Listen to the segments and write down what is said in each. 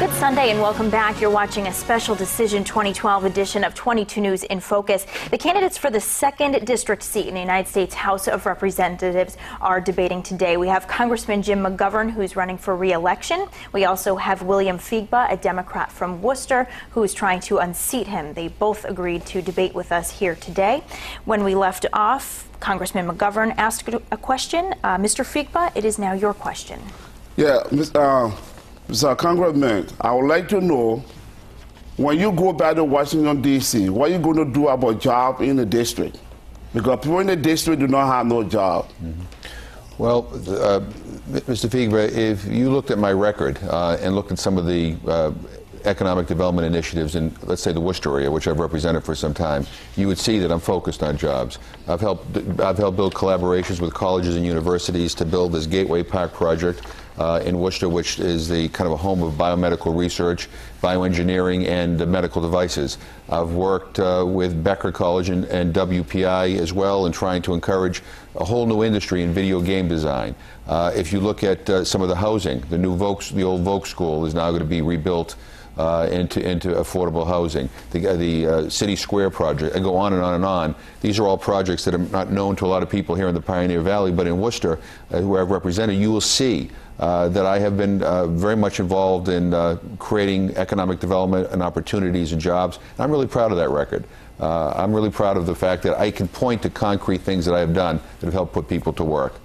Good Sunday and welcome back. You're watching a special Decision 2012 edition of 22 News in Focus. The candidates for the 2nd District seat in the United States House of Representatives are debating today. We have Congressman Jim McGovern, who's running for re-election. We also have William Feegbeh, a Democrat from Worcester, who is trying to unseat him. They both agreed to debate with us here today. When we left off, Congressman McGovern asked a question. Mr. Feegbeh, it is now your question. Yeah, Mr. Congressman, I would like to know, when you go back to Washington, D.C., what are you going to do about jobs in the district? Because people in the district do not have no job. Well, Mr. Feegbeh, if you looked at my record and looked at some of the economic development initiatives in, let's say, the Worcester area, which I've represented for some time, you would see that I'm focused on jobs. I've helped build collaborations with colleges and universities to build this Gateway Park project in Worcester, which is the kind of a home of biomedical research, bioengineering, and medical devices. I've worked with Becker College and WPI as well in trying to encourage a whole new industry in video game design. If you look at some of the housing, the old Volk School is now going to be rebuilt into affordable housing. The City Square project, I go on and on and on. These are all projects that are not known to a lot of people here in the Pioneer Valley, but in Worcester, where I've represented, you will see that I have been very much involved in creating economic development and opportunities and jobs. And I'm really proud of that record. I'm really proud of the fact that I can point to concrete things that I have done that have helped put people to work.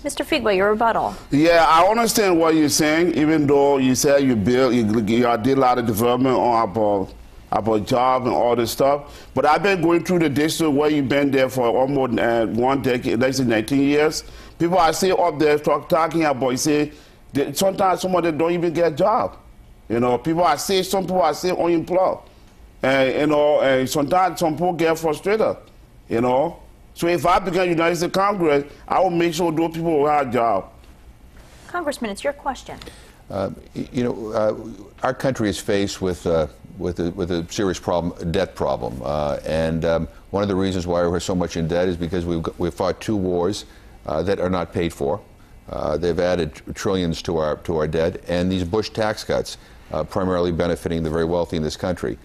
Mr. Feegbeh, your rebuttal. Yeah, I understand what you're saying, even though you said you did a lot of development on about job and all this stuff. But I've been going through the district where you've been there for almost 1 decade, less than 19 years. People I see up there talking about, you say, sometimes some of them don't even get a job. You know, some people I see unemployed. And, you know, and sometimes some people get frustrated, you know. So if I become United States Congress, I will make sure those people will have a job. Congressman, it's your question. You know, our country is faced with a serious problem, debt problem, and one of the reasons why we're so much in debt is because we've fought 2 wars that are not paid for. They've added trillions to our debt, and these Bush tax cuts, primarily benefiting the very wealthy in this country.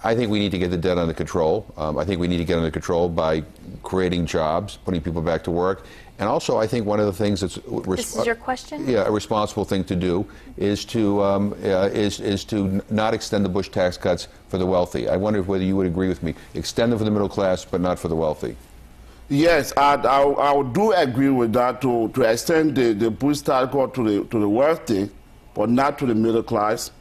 I think we need to get the debt under control. I think we need to get under control by creating jobs, putting people back to work. And also, I think one of the things that's this is your question? Yeah, a responsible thing to do is to not extend the Bush tax cuts for the wealthy. I wonder whether you would agree with me. Extend them for the middle class, but not for the wealthy. Yes, I do agree with that, to extend the Bush tax cut to the wealthy, but not to the middle class.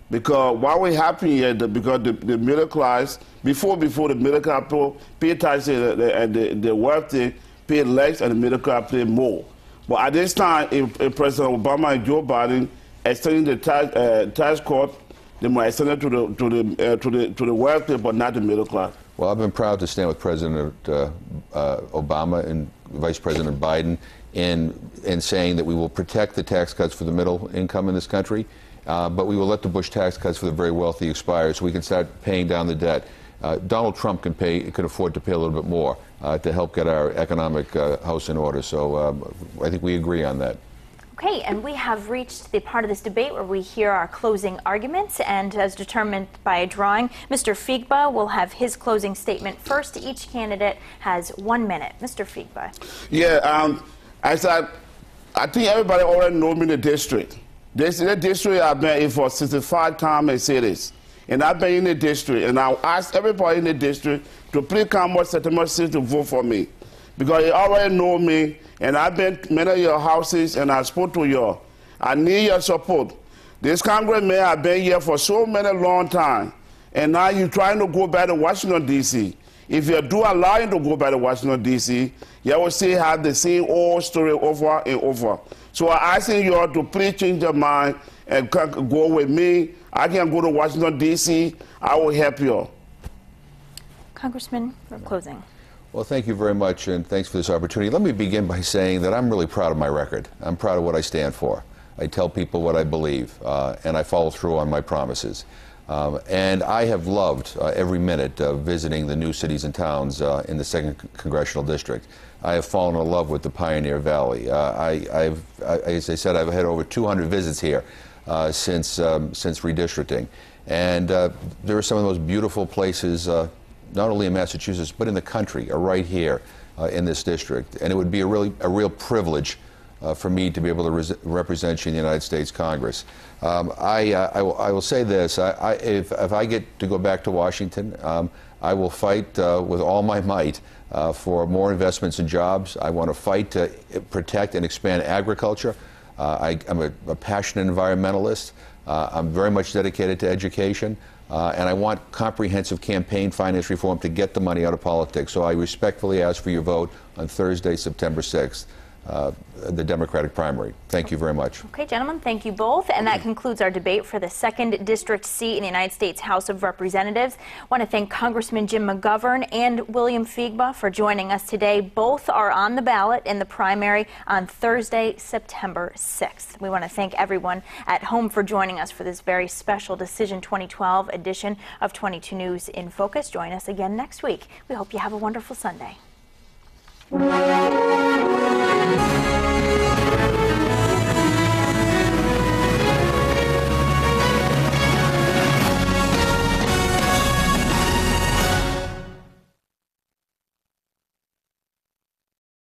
Because what will happen here, because the middle class, before the middle class people pay taxes and the wealthy pay less and the middle class pay more. But at this time, if President Obama and Joe Biden extending the tax cut, they might extend it to the wealthy, but not the middle class. Well, I've been proud to stand with President Obama and Vice President Biden in saying that we will protect the tax cuts for the middle income in this country. But we will let the Bush tax cuts for the very wealthy expire so we can start paying down the debt. Donald Trump can afford to pay a little bit more to help get our economic house in order. So I think we agree on that. Okay, and we have reached the part of this debate where we hear our closing arguments, and as determined by a drawing, Mr. Feegbeh will have his closing statement first. Each candidate has 1 minute. Mr. Feegbeh. Yeah, I think everybody already knows me in the district. This district I've been in for 65 times in cities. And I've been in the district, and I'll ask everybody in the district to please come to September 6th to vote for me. Because you already know me, and I've been to many of your houses, and I spoke to you. I need your support. This congressman has been here for so many long time, and now you're trying to go back to Washington, D.C. If you do allow him to go back to Washington, D.C., you will still have the same old story over and over. So I'm asking you all to please change your mind and go with me. I can go to Washington, D.C. I will help you all. Congressman, for closing. Well, thank you very much, and thanks for this opportunity. Let me begin by saying that I'm really proud of my record. I'm proud of what I stand for. I tell people what I believe, and I follow through on my promises. And I have loved every minute of visiting the new cities and towns in the 2nd Congressional District. I have fallen in love with the Pioneer Valley. As I said, I've had over 200 visits here. since redistricting. And there are some of the most beautiful places, not only in Massachusetts, but in the country, are right here in this district. And it would be a real privilege for me to be able to represent you in the United States Congress. I will say this, if I get to go back to Washington, I will fight with all my might for more investments in jobs. I want to fight to protect and expand agriculture. I'm a passionate environmentalist. I'm very much dedicated to education. And I want comprehensive campaign finance reform to get the money out of politics. So I respectfully ask for your vote on Thursday, September 6th. The Democratic primary. Thank you very much. Okay, gentlemen, thank you both. And that concludes our debate for the 2nd District seat in the United States House of Representatives. I want to thank Congressman Jim McGovern and William Feegbeh for joining us today. Both are on the ballot in the primary on Thursday, September 6th. We want to thank everyone at home for joining us for this very special Decision 2012 edition of 22 News in Focus. Join us again next week. We hope you have a wonderful Sunday.